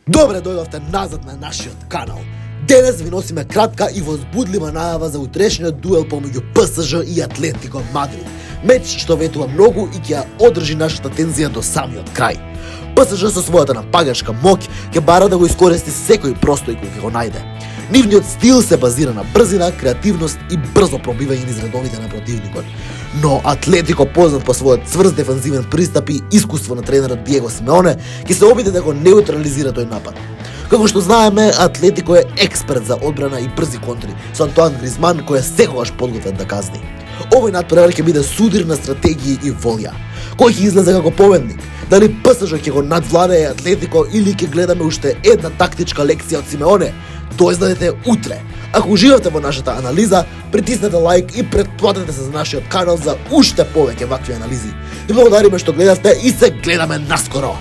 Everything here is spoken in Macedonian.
Добре дојдовте назад на нашиот канал. Денес ви носиме кратка и возбудлива најава за утрешниот дуел помеѓу ПСЖ и Атлетико Мадрид. Меч што ветува многу и ќе ја одржи нашата тензија до самиот крај. ПСЖ со својата нападачка моќ ќе бара да го искористи секој простој кој ќе го најде. Нивниот стил се базира на брзина, креативност и брзо пробивање низ редовите на противникот. Но Атлетико, познат по својот цврз дефанзивен пристап и искуство на тренерот Диего Симеоне, ќе се обиде да го неутрализира тој напад. Како што знаеме, Атлетико е експерт за одбрана и брзи контри, со Антуан Гризман кој е секогаш подготвен да казни. Овој надпревар ќе биде судир на стратегии и волја. Кој ќе излезе како победник? Дали ПСЖ ќе го надвладее Атлетико или ќе гледаме уште една тактичка лекција од Симеоне? Дојдете утре. Ако уживате во нашата анализа, притиснете лайк и претплатете се за нашиот канал за уште повеќе вакви анализи. И благодариме што гледавте и се гледаме наскоро.